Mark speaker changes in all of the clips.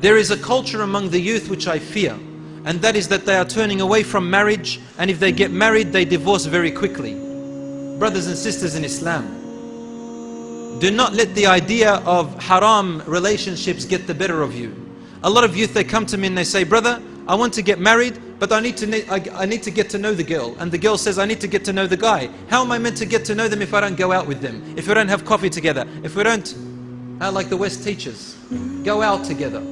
Speaker 1: There is a culture among the youth which I fear, and that is that they are turning away from marriage, and if they get married, they divorce very quickly. Brothers and sisters in Islam, do not let the idea of haram relationships get the better of you. A lot of youth, they come to me and they say, brother, I want to get married, but I need to get to know the girl. And the girl says, I need to get to know the guy. How am I meant to get to know them if I don't go out with them? If we don't have coffee together? If we don't, like the West teaches, go out together?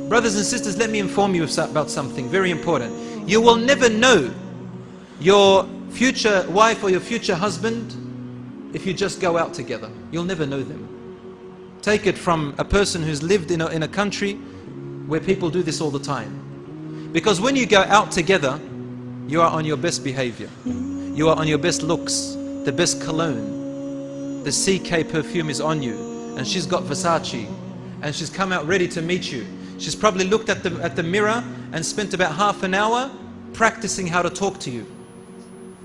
Speaker 1: Brothers and sisters, let me inform you about something very important. You will never know your future wife or your future husband if you just go out together. You'll never know them. Take it from a person who's lived in a country where people do this all the time. Because when you go out together, you are on your best behavior. You are on your best looks, the best cologne. The CK perfume is on you, and she's got Versace, and she's come out ready to meet you. She's probably looked at the mirror and spent about half an hour practicing how to talk to you.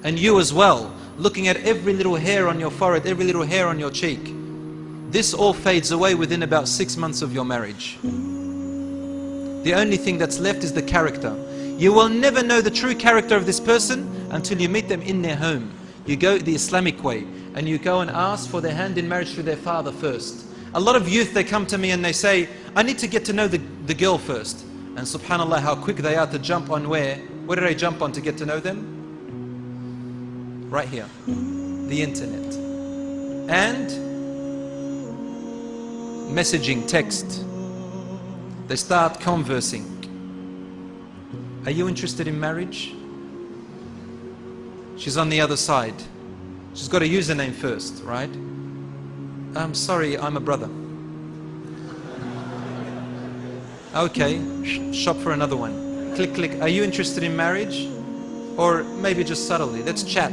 Speaker 1: And you as well, looking at every little hair on your forehead, every little hair on your cheek. This all fades away within about 6 months of your marriage. The only thing that's left is the character. You will never know the true character of this person until you meet them in their home. You go the Islamic way, and you go and ask for their hand in marriage to their father first. A lot of youth, they come to me and they say, I need to get to know the girl first. And subhanAllah, how quick they are to jump on where? Where did I jump on to get to know them? Right here, the internet. And messaging, text. They start conversing. Are you interested in marriage? She's on the other side. She's got a username first, right? I'm sorry, I'm a brother. Okay, shop for another one. Click, click. Are you interested in marriage? Or maybe just subtly, let's chat.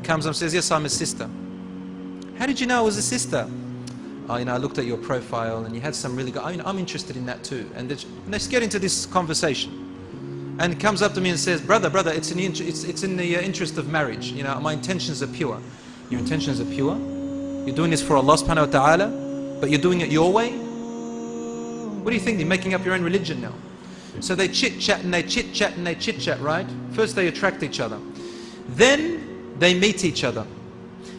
Speaker 1: Comes up and says, yes, I'm a sister. How did you know I was a sister? Oh, I looked at your profile and you had some really good, I'm interested in that too. And let's get into this conversation. And comes up to me and says, brother, it's in the interest of marriage. My intentions are pure. Your intentions are pure? You're doing this for Allah subhanahu wa ta'ala, but you're doing it your way? What do you think? You're making up your own religion now. So they chit-chat and they chit-chat and they chit-chat, right? First they attract each other. Then they meet each other.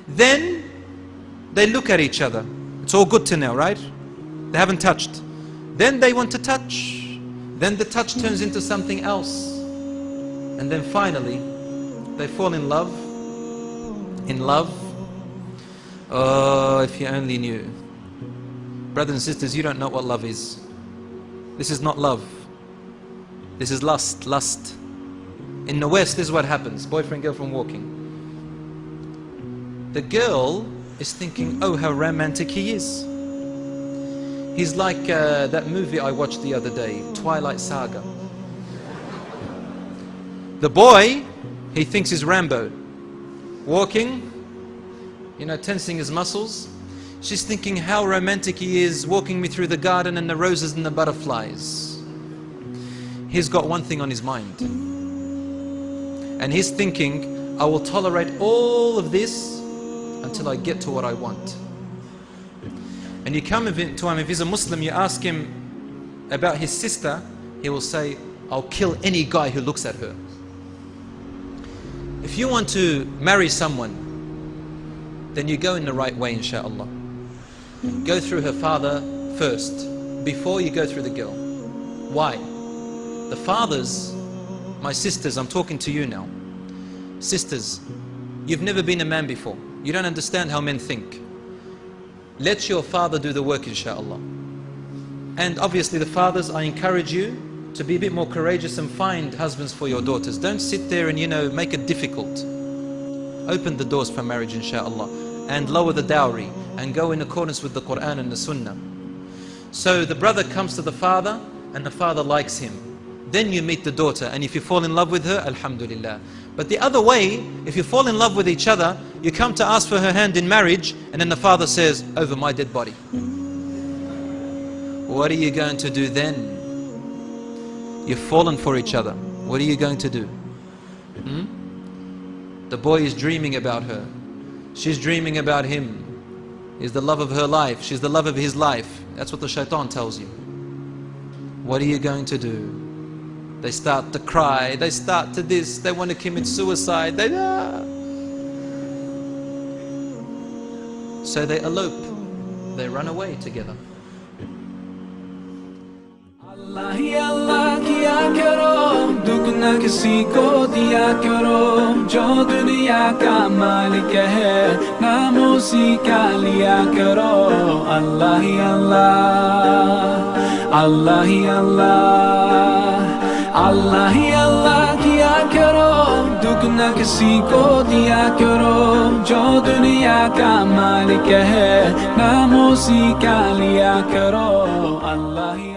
Speaker 1: Then they look at each other. It's all good to now, right? They haven't touched. Then they want to touch. Then the touch turns into something else. And then finally, they fall in love. In love. Oh, if you only knew. Brothers and sisters, you don't know what love is. This is not love. This is lust, lust. In the West, this is what happens. Boyfriend, girlfriend walking. The girl is thinking, oh, how romantic he is. He's like that movie I watched the other day, Twilight Saga. The boy, he thinks he's Rambo. Walking, tensing his muscles. She's thinking how romantic he is, walking me through the garden and the roses and the butterflies. He's got one thing on his mind. And he's thinking, I will tolerate all of this until I get to what I want. And you come to him, if he's a Muslim, you ask him about his sister, he will say, I'll kill any guy who looks at her. If you want to marry someone, then you go in the right way, inshaAllah. Go through her father first, before you go through the girl. Why? The fathers, my sisters, I'm talking to you now. Sisters, you've never been a man before. You don't understand how men think. Let your father do the work, inshaAllah. And obviously the fathers, I encourage you to be a bit more courageous and find husbands for your daughters. Don't sit there and make it difficult. Open the doors for marriage, inshaAllah, and lower the dowry and go in accordance with the Quran and the Sunnah. So the brother comes to the father and the father likes him. Then you meet the daughter, and if you fall in love with her, alhamdulillah. But the other way, if you fall in love with each other, you come to ask for her hand in marriage, and then the father says, over my dead body. What are you going to do then? You've fallen for each other. What are you going to do? The boy is dreaming about her. She's dreaming about him. He's the love of her life. She's the love of his life. That's what the shaitan tells you. What are you going to do? They start to cry, they start to this, they want to commit suicide, So they elope, they run away together.
Speaker 2: अल्लाह ही अल्लाह किया करो, दुख न किसी को दिया करो, जो दुनिया का मालिक है नाम उसी का लिया करो। अल्लाह ही अल्लाह, अल्लाह ही अल्लाह, अल्लाह ही अल्लाह किया करो, दुख न किसी को दिया करो, जो दुनिया का मालिक है नाम उसी का लिया करो। अल्लाह ही